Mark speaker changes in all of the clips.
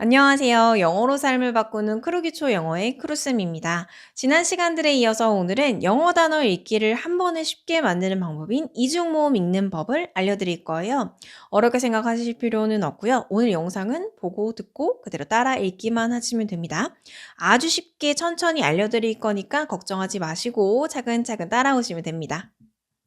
Speaker 1: 안녕하세요. 영어로 삶을 바꾸는 크루기초 영어의 크루쌤입니다. 지난 시간들에 이어서 오늘은 영어 단어 읽기를 한 번에 쉽게 만드는 방법인 이중모음 읽는 법을 알려드릴 거예요. 어렵게 생각하실 필요는 없고요. 오늘 영상은 보고 듣고 그대로 따라 읽기만 하시면 됩니다. 아주 쉽게 천천히 알려드릴 거니까 걱정하지 마시고 차근차근 따라오시면 됩니다.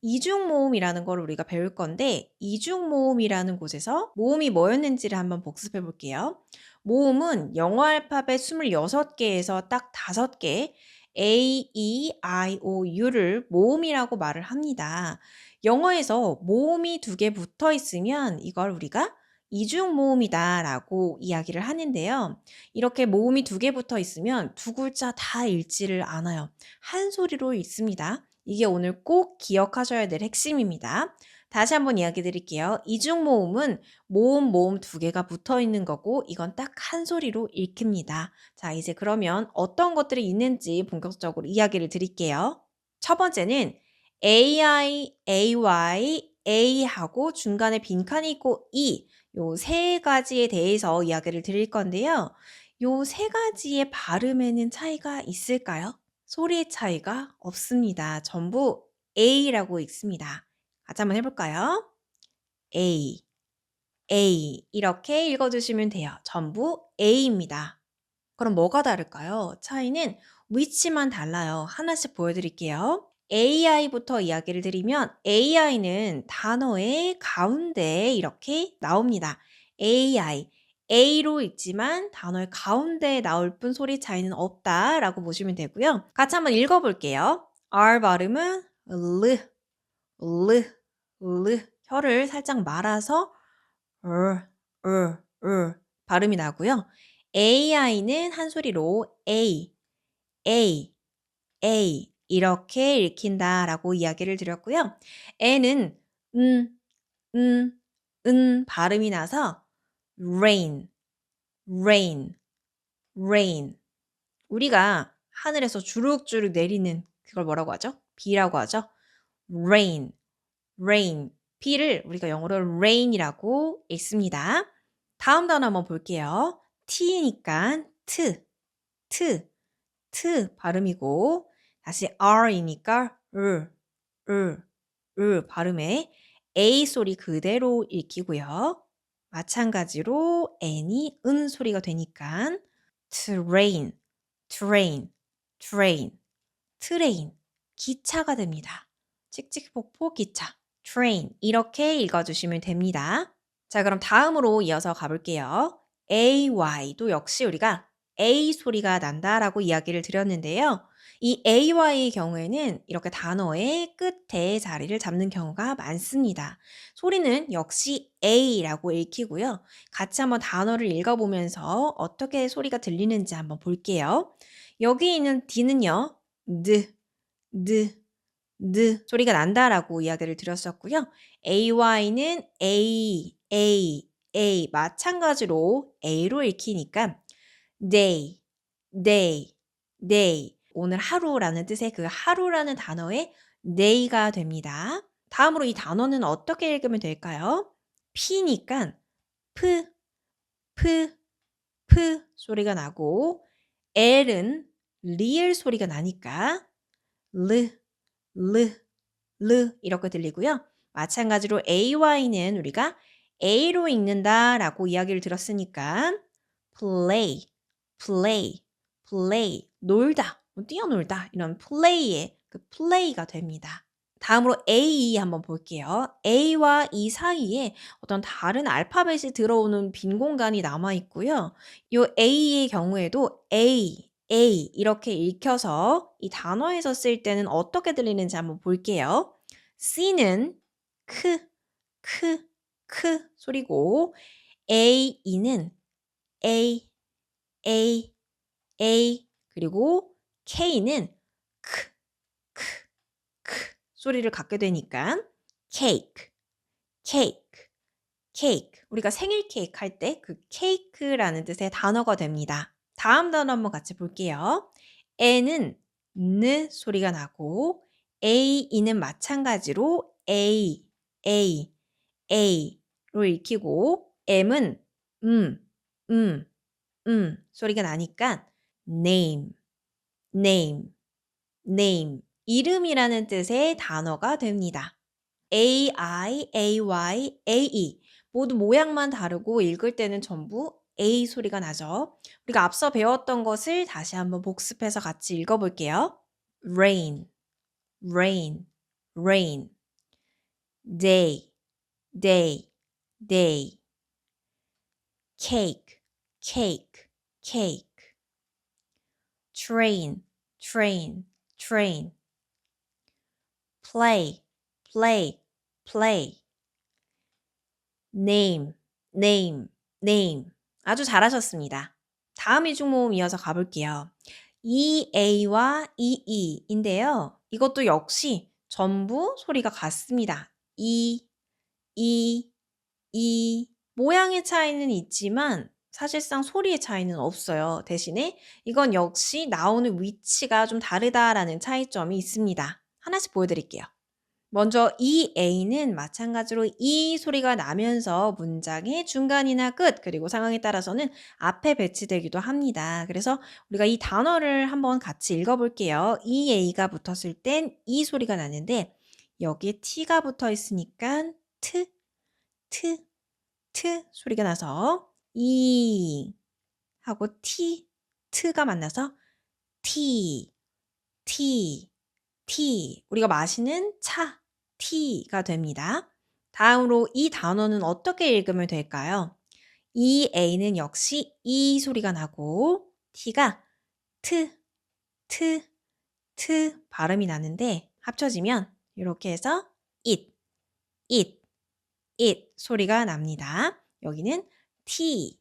Speaker 1: 이중모음이라는 걸 우리가 배울 건데 이중모음이라는 곳에서 모음이 뭐였는지를 한번 복습해 볼게요. 모음은 영어 알파벳 26개에서 딱 5개 A, E, I, O, U를 모음이라고 말을 합니다. 영어에서 모음이 2개 붙어 있으면 이걸 우리가 이중모음이다 라고 이야기를 하는데요. 이렇게 모음이 2개 붙어 있으면 두 글자 다 읽지를 않아요. 한 소리로 읽습니다. 이게 오늘 꼭 기억하셔야 될 핵심입니다. 다시 한번 이야기 드릴게요. 이중모음은 모음 2개가 붙어 있는 거고 이건 딱 한 소리로 읽힙니다. 자, 이제 그러면 어떤 것들이 있는지 본격적으로 이야기를 드릴게요. 첫 번째는 AI, AY, A하고 중간에 빈칸이 있고 E 요 세 가지에 대해서 이야기를 드릴 건데요. 요 세 가지의 발음에는 차이가 있을까요? 소리의 차이가 없습니다. 전부 A라고 읽습니다. 같이 한번 해볼까요? A, A 이렇게 읽어주시면 돼요. 전부 A입니다. 그럼 뭐가 다를까요? 차이는 위치만 달라요. 하나씩 보여드릴게요. AI부터 이야기를 드리면 AI는 단어의 가운데 이렇게 나옵니다. AI, A로 읽지만 단어의 가운데에 나올 뿐 소리 차이는 없다라고 보시면 되고요. 같이 한번 읽어볼게요. R 발음은 르, 혀를 살짝 말아서 발음이 나고요. AI는 한 소리로 A, A 이렇게 읽힌다라고 이야기를 드렸고요. N은 은, 발음이 나서 rain, rain, rain. 우리가 하늘에서 주룩주룩 내리는 그걸 뭐라고 하죠? 비라고 하죠? rain, rain. 비를 우리가 영어로 rain이라고 읽습니다. 다음 단어 한번 볼게요. T니까 트 발음이고 다시 R이니까 발음에 A 소리 그대로 읽히고요. 마찬가지로 N이 은 소리가 되니까 train, train, train, 트레인, 기차가 됩니다. 칙칙폭폭 기차, train 이렇게 읽어주시면 됩니다. 자, 그럼 다음으로 이어서 가볼게요. AY도 역시 우리가 A 소리가 난다라고 이야기를 드렸는데요. 이 AY의 경우에는 이렇게 단어의 끝에 자리를 잡는 경우가 많습니다. 소리는 역시 A라고 읽히고요. 같이 한번 단어를 읽어보면서 어떻게 소리가 들리는지 한번 볼게요. 여기 있는 D는요. 드, 소리가 난다라고 이야기를 드렸었고요. AY는 A 마찬가지로 A로 읽히니까 day, day. 오늘 하루라는 뜻의 그 하루라는 단어의 day가 됩니다. 다음으로 이 단어는 어떻게 읽으면 될까요? P니까 프, 소리가 나고 L은 리을 소리가 나니까 르, 이렇게 들리고요. 마찬가지로 AY는 우리가 A로 읽는다라고 이야기를 들었으니까 play, 놀다, 뛰어놀다 이런 play의 그 play가 됩니다. 다음으로 A 한번 볼게요. A와 E 사이에 어떤 다른 알파벳이 들어오는 빈 공간이 남아 있고요. 이 A의 경우에도 A 이렇게 읽혀서 이 단어에서 쓸 때는 어떻게 들리는지 한번 볼게요. C는 크 소리고 A는 A, 그리고 K는 크, 소리를 갖게 되니까 cake. 우리가 생일 케이크 할 때 그 케이크라는 뜻의 단어가 됩니다. 다음 단어 한번 같이 볼게요. N은 느 소리가 나고 A는 마찬가지로 A로 읽히고 M은 소리가 나니까 name, name, name. 이름이라는 뜻의 단어가 됩니다. A-I-A-Y-A-E. 모두 모양만 다르고 읽을 때는 전부 A 소리가 나죠. 우리가 앞서 배웠던 것을 다시 한번 복습해서 같이 읽어볼게요. rain, rain, rain. day, day, day. cake, cake, cake. train, train, train. play, play, play. name, name, name. 아주 잘하셨습니다. 다음 이중모음 이어서 가볼게요. EA와 EE인데요. 이것도 역시 전부 소리가 같습니다. E. 모양의 차이는 있지만 사실상 소리의 차이는 없어요. 대신에 이건 역시 나오는 위치가 좀 다르다라는 차이점이 있습니다. 하나씩 보여드릴게요. 먼저 EA는 마찬가지로 E 소리가 나면서 문장의 중간이나 끝 그리고 상황에 따라서는 앞에 배치되기도 합니다. 그래서 우리가 이 단어를 한번 같이 읽어볼게요. EA가 붙었을 땐 E 소리가 나는데 여기에 T가 붙어 있으니까 트 소리가 나서 E 하고 트가 만나서 T. 우리가 마시는 차, T가 됩니다. 다음으로 이 단어는 어떻게 읽으면 될까요? EA는 역시 E 소리가 나고 T가 트 발음이 나는데 합쳐지면 이렇게 해서 it 소리가 납니다. 여기는 T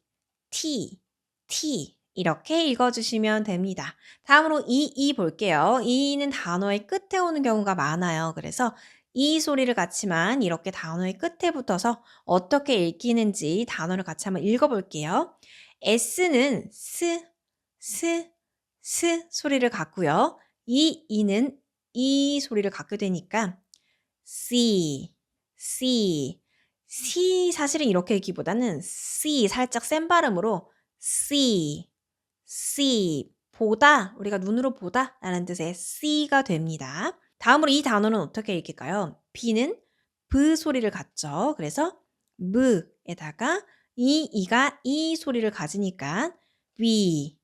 Speaker 1: 이렇게 읽어주시면 됩니다. 다음으로 이 볼게요. 이는 단어의 끝에 오는 경우가 많아요. 그래서 이 소리를 같이만 이렇게 단어의 끝에 붙어서 어떻게 읽히는지 단어를 같이 한번 읽어볼게요. S는 스 소리를 갖고요. 이는 이 소리를 갖게 되니까 C 사실은 이렇게 읽기보다는 C 살짝 센 발음으로 C 보다 우리가 눈으로 보다 라는 뜻의 C가 됩니다. 다음으로 이 단어는 어떻게 읽힐까요? B는 B 소리를 갖죠. 그래서 B에다가 이가 이 소리를 가지니까 B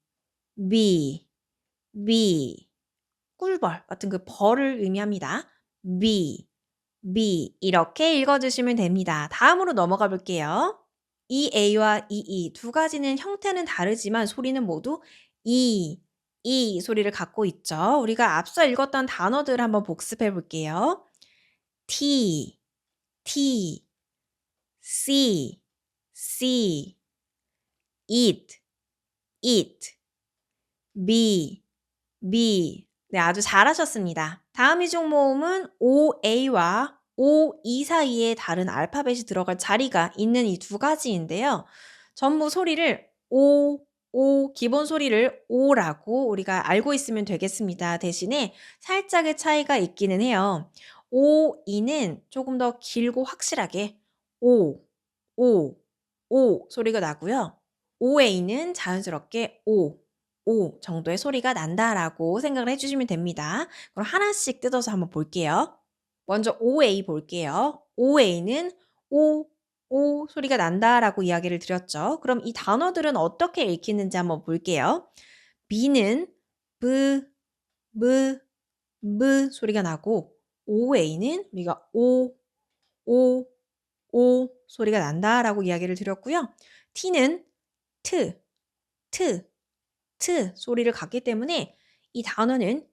Speaker 1: 꿀벌 같은 그 벌을 의미합니다. B 이렇게 읽어주시면 됩니다. 다음으로 넘어가 볼게요. EA와 EE 두 가지는 형태는 다르지만 소리는 모두 E 소리를 갖고 있죠. 우리가 앞서 읽었던 단어들 한번 복습해 볼게요. T, C, eat, B. 네, 아주 잘하셨습니다. 다음 이중 모음은 OA와 OE 사이에 다른 알파벳이 들어갈 자리가 있는 이 두 가지인데요. 전부 소리를 기본 소리를 O라고 우리가 알고 있으면 되겠습니다. 대신에 살짝의 차이가 있기는 해요. OE는 조금 더 길고 확실하게 O 소리가 나고요. OA는 자연스럽게 O 정도의 소리가 난다라고 생각을 해주시면 됩니다. 그럼 하나씩 뜯어서 한번 볼게요. 먼저 OA 볼게요. OA는 오 소리가 난다라고 이야기를 드렸죠. 그럼 이 단어들은 어떻게 읽히는지 한번 볼게요. B는 B 소리가 나고 OA는 우리가 오 소리가 난다라고 이야기를 드렸고요. T는 트 소리를 갖기 때문에 이 단어는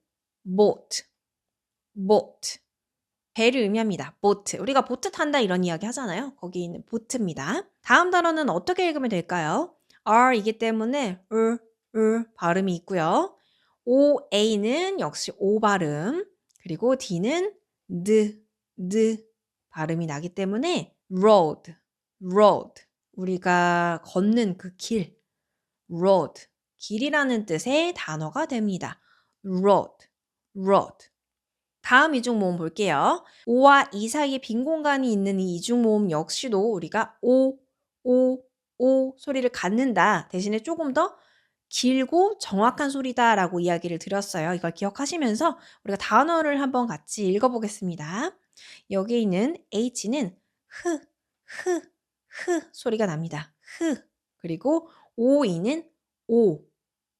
Speaker 1: boat 배를 의미합니다. boat. 우리가 보트 탄다 이런 이야기 하잖아요. 거기 있는 보트입니다. 다음 단어는 어떻게 읽으면 될까요? R이기 때문에 발음이 있고요. OA는 역시 O 발음, 그리고 D는 D 발음이 나기 때문에 road. 우리가 걷는 그 길, road. 길이라는 뜻의 단어가 됩니다. road. 다음 이중 모음 볼게요. O와 E 사이에 빈 공간이 있는 이 이중 모음 역시도 우리가 O 오 소리를 갖는다 대신에 조금 더 길고 정확한 소리다라고 이야기를 드렸어요. 이걸 기억하시면서 우리가 단어를 한번 같이 읽어보겠습니다. 여기에 있는 H는 흐, 흐, 흐 소리가 납니다. 흐. 그리고 OE는 오,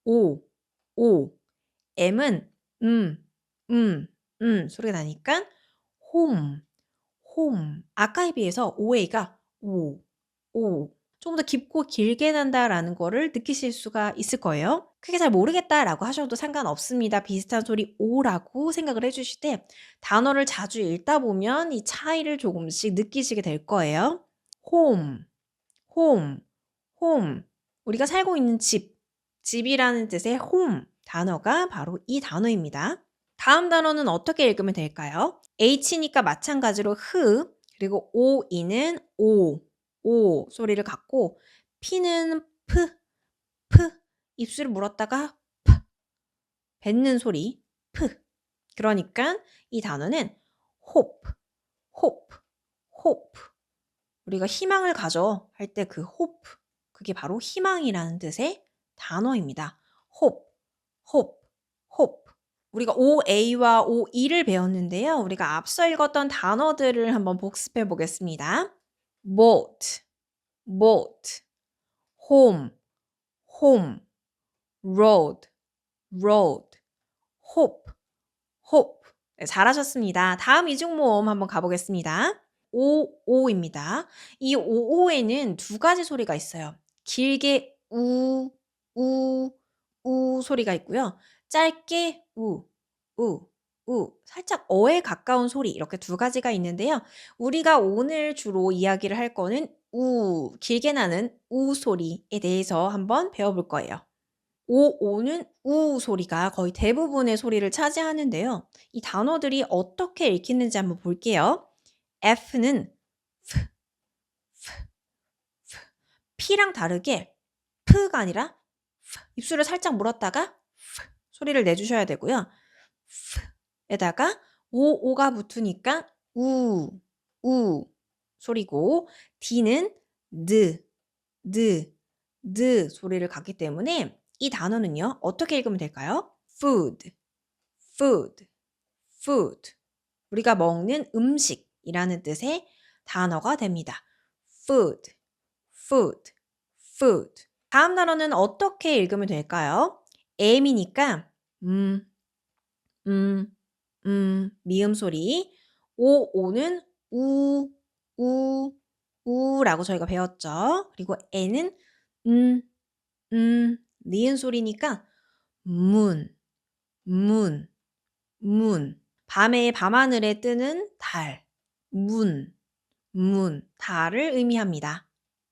Speaker 1: 오, 오. M은 소리가 나니까 홈, 홈. 아까에 비해서 OA가 오, 오. 좀 더 깊고 길게 난다라는 거를 느끼실 수가 있을 거예요. 크게 잘 모르겠다라고 하셔도 상관없습니다. 비슷한 소리 오라고 생각을 해 주실 때 단어를 자주 읽다 보면 이 차이를 조금씩 느끼시게 될 거예요. 홈, 홈, 홈. 우리가 살고 있는 집, 집이라는 뜻의 홈 단어가 바로 이 단어입니다. 다음 단어는 어떻게 읽으면 될까요? H니까 마찬가지로 흐, 그리고 OE는 오 소리를 갖고 P는 프, 입술을 물었다가 뱉는 소리, 프. 그러니까 이 단어는 hope, hope, hope. 우리가 희망을 가져 할 때 그 hope, 그게 바로 희망이라는 뜻의 단어입니다. hope, hope, hope. 우리가 OA와 OE를 배웠는데요. 우리가 앞서 읽었던 단어들을 한번 복습해 보겠습니다. boat, boat, home, home, road, road, hope, hope. 네, 잘하셨습니다. 다음 이중모음 한번 가보겠습니다. 오오입니다. 이 오오에는 두 가지 소리가 있어요. 길게 우 소리가 있고요. 짧게 살짝 어에 가까운 소리 이렇게 두 가지가 있는데요. 우리가 오늘 주로 이야기를 할 거는 길게 나는 우 소리에 대해서 한번 배워볼 거예요. 오는 우 소리가 거의 대부분의 소리를 차지하는데요. 이 단어들이 어떻게 읽히는지 한번 볼게요. F는 F, F, F. P랑 다르게 F가 아니라 F. 입술을 살짝 물었다가 F 소리를 내주셔야 되고요. F에다가 오가 붙으니까 우 소리고 D는 드 소리를 갖기 때문에 이 단어는요. 어떻게 읽으면 될까요? food, food, food. 우리가 먹는 음식이라는 뜻의 단어가 됩니다. food, food, food. 다음 단어는 어떻게 읽으면 될까요? M이니까 미음 소리. 오는 우라고 저희가 배웠죠. 그리고 N은 니은 소리니까 문. 밤에 밤하늘에 뜨는 달. 달을 의미합니다.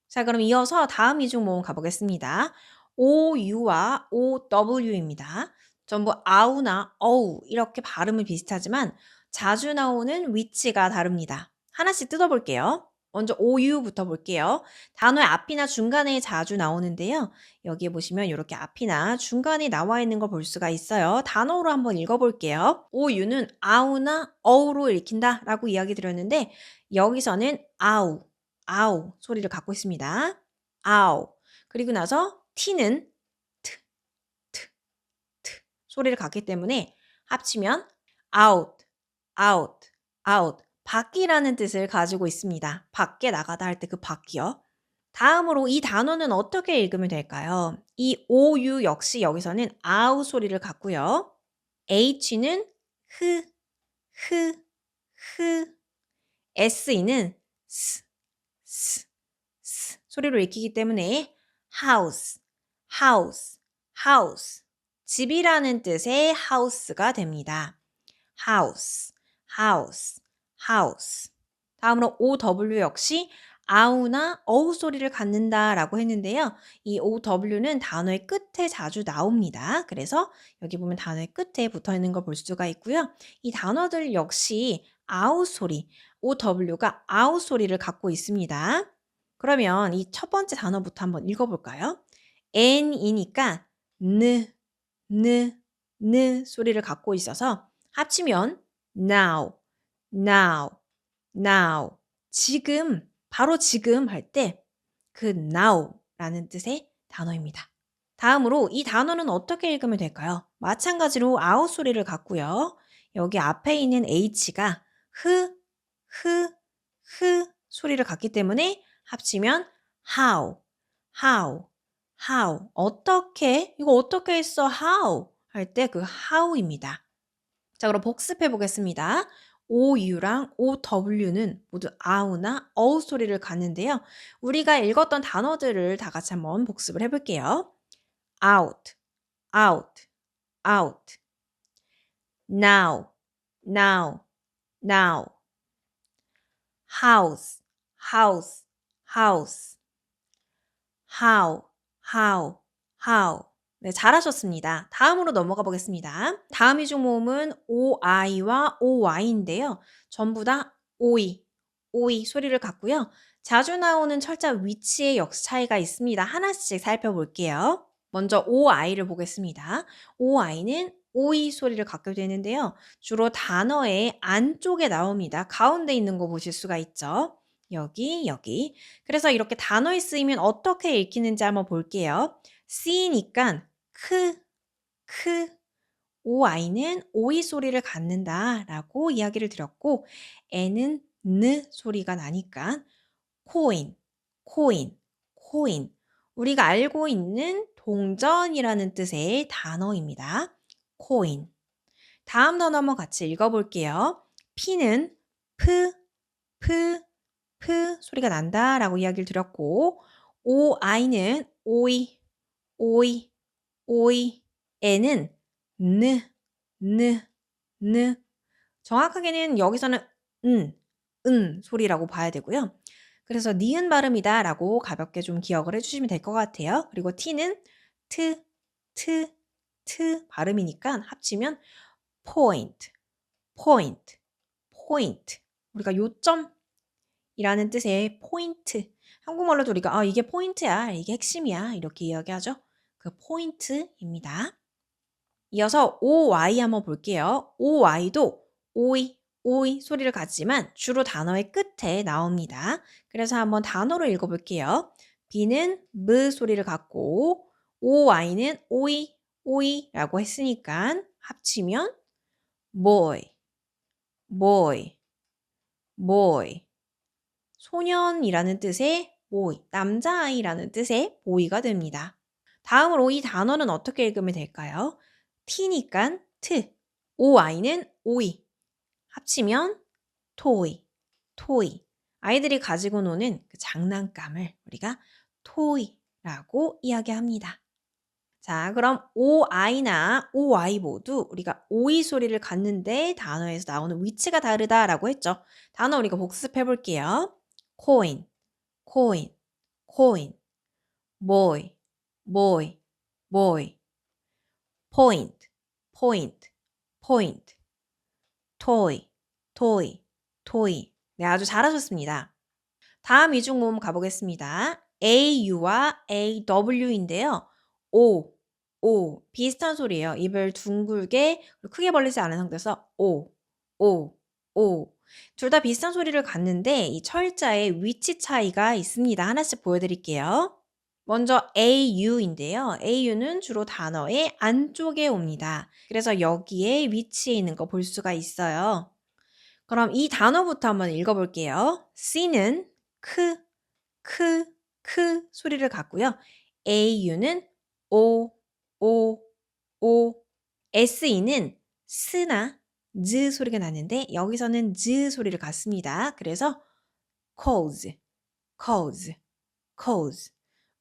Speaker 1: 자, 그럼 이어서 다음 이중 모음 가보겠습니다. OU와 OW입니다. 전부 아우나 어우 이렇게 발음은 비슷하지만 자주 나오는 위치가 다릅니다. 하나씩 뜯어볼게요. 먼저 OU부터 볼게요. 단어의 앞이나 중간에 자주 나오는데요. 여기에 보시면 이렇게 앞이나 중간에 나와 있는 걸 볼 수가 있어요. 단어로 한번 읽어볼게요. OU는 아우나 어우로 읽힌다 라고 이야기 드렸는데 여기서는 아우 소리를 갖고 있습니다. 아우. 그리고 나서 T는 트 소리를 갖기 때문에 합치면 out. 밖이라는 뜻을 가지고 있습니다. 밖에 나가다 할 때 그 밖이요. 다음으로 이 단어는 어떻게 읽으면 될까요? 이 OU 역시 여기서는 아우 소리를 갖고요. H는 흐, SE는 스 소리로 읽히기 때문에 house. 집이라는 뜻의 house가 됩니다. house. 다음으로 OW 역시 아우나 어우 소리를 갖는다라고 했는데요. 이 OW는 단어의 끝에 자주 나옵니다. 그래서 여기 보면 단어의 끝에 붙어 있는 걸 볼 수가 있고요. 이 단어들 역시 아우 소리, OW가 아우 소리를 갖고 있습니다. 그러면 이 첫 번째 단어부터 한번 읽어볼까요? N이니까 느 소리를 갖고 있어서 합치면 now. 지금, 바로 지금 할 때 good now라는 뜻의 단어입니다. 다음으로 이 단어는 어떻게 읽으면 될까요? 마찬가지로 아웃 소리를 갖고요. 여기 앞에 있는 h가 흐 소리를 갖기 때문에 합치면 how, how, how. 어떻게? 이거 어떻게 했어? how 할 때 그 how입니다. 자, 그럼 복습해 보겠습니다. OU랑 OW는 모두 아우나 어우 소리를 갖는데요. 우리가 읽었던 단어들을 다 같이 한번 복습을 해볼게요. out, out, out. now, now, now. house, house, house. how, how, how. 네, 잘하셨습니다. 다음으로 넘어가 보겠습니다. 다음 이중 모음은 OI와 OY인데요. 전부 다 OI, OI 소리를 갖고요. 자주 나오는 철자 위치에 역시 차이가 있습니다. 하나씩 살펴볼게요. 먼저 OI를 보겠습니다. OI는 OI 소리를 갖게 되는데요. 주로 단어의 안쪽에 나옵니다. 가운데 있는 거 보실 수가 있죠. 여기, 여기. 그래서 이렇게 단어에 쓰이면 어떻게 읽히는지 한번 볼게요. C니까 크, OI는 오이 소리를 갖는다라고 이야기를 드렸고, N은 느 소리가 나니까 코인, 코인, 코인. 우리가 알고 있는 동전이라는 뜻의 단어입니다. 코인. 다음 단어 한번 같이 읽어볼게요. P는 프 소리가 난다라고 이야기를 드렸고, OI는 오이, 오이, 오이. N은 느, 느, 느. 정확하게는 여기서는 소리라고 봐야 되고요. 그래서 니은 발음이다 라고 가볍게 좀 기억을 해주시면 될 것 같아요. 그리고 T는 트 발음이니까 합치면 point, point, point. 우리가 요점이라는 뜻의 포인트. 한국말로도 우리가 이게 포인트야, 이게 핵심이야 이렇게 이야기하죠. 그 포인트입니다. 이어서 OY 한번 볼게요. OY도 오이 소리를 갖지만 주로 단어의 끝에 나옵니다. 그래서 한번 단어로 읽어볼게요. B는 무 소리를 갖고 OY는 오이라고 했으니까 합치면 boy, boy, boy. 소년이라는 뜻의 boy, 남자아이라는 뜻의 boy가 됩니다. 다음으로 이 단어는 어떻게 읽으면 될까요? T니까 OI는 오이. 합치면 토이. 아이들이 가지고 노는 그 장난감을 우리가 토이라고 이야기합니다. 자, 그럼 OI나 OY 모두 우리가 오이 소리를 갖는데 단어에서 나오는 위치가 다르다라고 했죠. 단어 우리가 복습해 볼게요. coin, boy, point, toy. 네, 아주 잘하셨습니다. 다음 이중 모음 가보겠습니다. AU와 AW인데요. 비슷한 소리예요. 입을 둥글게 크게 벌리지 않은 상태에서 둘 다 비슷한 소리를 갖는데 이 철자의 위치 차이가 있습니다. 하나씩 보여드릴게요. 먼저 AU인데요. AU는 주로 단어의 안쪽에 옵니다. 그래서 여기에 위치해 있는 거 볼 수가 있어요. 그럼 이 단어부터 한번 읽어볼게요. C는 크 소리를 갖고요. AU는 오. SE는 스나 즈 소리가 나는데 여기서는 즈 소리를 갖습니다. 그래서 cause.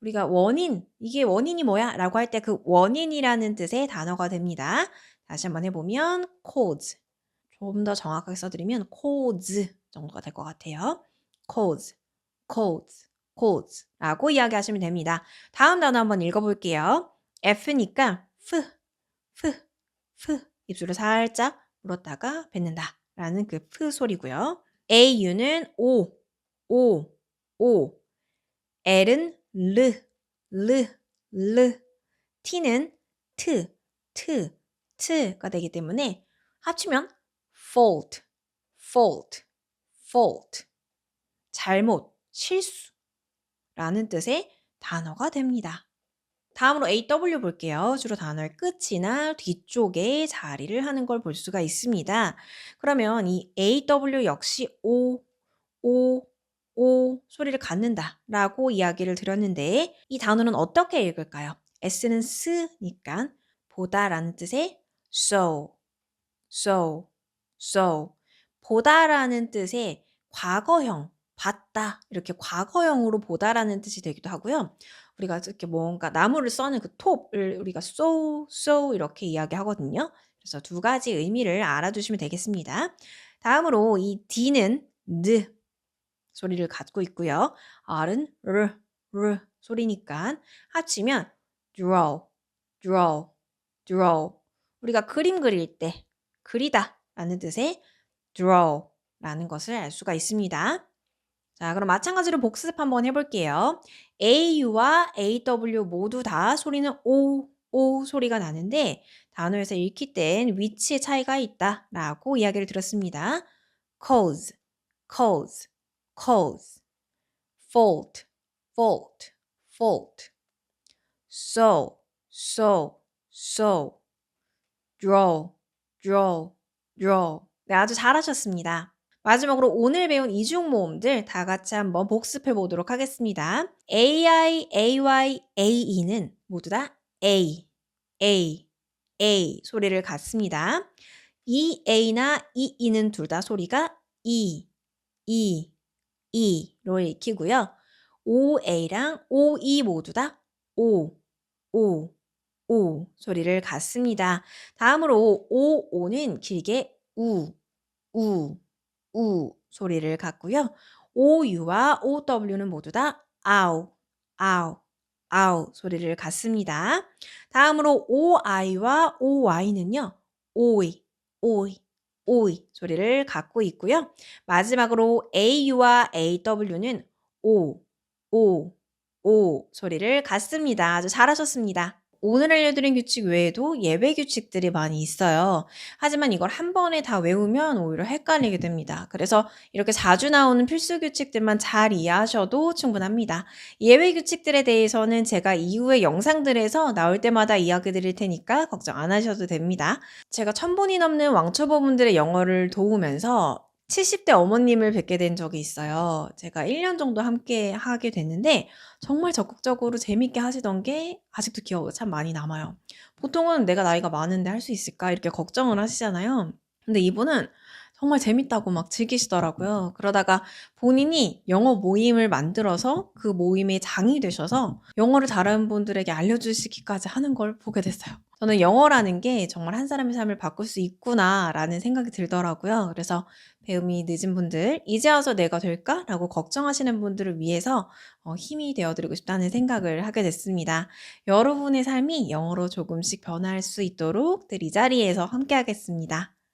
Speaker 1: 우리가 이게 원인이 뭐야? 라고 할 때 그 원인이라는 뜻의 단어가 됩니다. 다시 한번 해보면 cause. 좀 더 정확하게 써드리면 cause 정도가 될 것 같아요. cause 라고 이야기하시면 됩니다. 다음 단어 한번 읽어볼게요. F니까 입술을 살짝 물었다가 뱉는다 라는 그 프 소리고요. AU는 오. L은 르. T는 트가 되기 때문에 합치면 fault. 잘못, 실수. 라는 뜻의 단어가 됩니다. 다음으로 AW 볼게요. 주로 단어의 끝이나 뒤쪽에 자리를 하는 걸 볼 수가 있습니다. 그러면 이 AW 역시 오, 오 소리를 갖는다 라고 이야기를 드렸는데 이 단어는 어떻게 읽을까요? S는 스니까 보다라는 뜻의 so, so, so 보다라는 뜻의 과거형 봤다 이렇게 과거형으로 보다라는 뜻이 되기도 하고요. 우리가 이렇게 뭔가 나무를 써는 그 톱을 우리가 so 이렇게 이야기하거든요. 그래서 두 가지 의미를 알아두시면 되겠습니다. 다음으로 이 D는 느 소리를 갖고 있고요. R은 르 소리니까 합치면 draw, draw, draw. 우리가 그림 그릴 때 그리다 라는 뜻의 draw 라는 것을 알 수가 있습니다. 자, 그럼 마찬가지로 복습 한번 해볼게요. AU와 AW 모두 다 소리는 오 소리가 나는데 단어에서 읽힐 땐 위치의 차이가 있다 라고 이야기를 들었습니다. cause, cause, cause, fault, fault, fault, so, draw, draw. 네, 아주 잘하셨습니다. 마지막으로 오늘 배운 이중 모음들 다 같이 한번 복습해 보도록 하겠습니다. AI, AY, AE는 모두 다 A 소리를 갖습니다. EA나 EE는 둘 다 소리가 E로 읽히고요. OA랑 OE 모두 다 O 소리를 갖습니다. 다음으로 OO는 길게 우 소리를 갖고요. OU와 OW는 모두 다 아우 소리를 갖습니다. 다음으로 OI와 OY는요. 오이 소리를 갖고 있고요. 마지막으로 AU와 AW는 오 소리를 갖습니다. 아주 잘하셨습니다. 오늘 알려드린 규칙 외에도 예외 규칙들이 많이 있어요. 하지만 이걸 한 번에 다 외우면 오히려 헷갈리게 됩니다. 그래서 이렇게 자주 나오는 필수 규칙들만 잘 이해하셔도 충분합니다. 예외 규칙들에 대해서는 제가 이후의 영상들에서 나올 때마다 이야기 드릴 테니까 걱정 안 하셔도 됩니다. 제가 1000분이 넘는 왕초보분들의 영어를 도우면서 70대 어머님을 뵙게 된 적이 있어요. 제가 1년 정도 함께 하게 됐는데 정말 적극적으로 재밌게 하시던 게 아직도 기억에 참 많이 남아요. 보통은 내가 나이가 많은데 할 수 있을까 이렇게 걱정을 하시잖아요. 근데 이분은 정말 재밌다고 막 즐기시더라고요. 그러다가 본인이 영어 모임을 만들어서 그 모임의 장이 되셔서 영어를 잘하는 분들에게 알려주시기까지 하는 걸 보게 됐어요. 저는 영어라는 게 정말 한 사람의 삶을 바꿀 수 있구나라는 생각이 들더라고요. 그래서 배움이 늦은 분들, 이제 와서 내가 될까? 라고 걱정하시는 분들을 위해서 힘이 되어드리고 싶다는 생각을 하게 됐습니다. 여러분의 삶이 영어로 조금씩 변화할 수 있도록 늘 이 자리에서 함께 하겠습니다.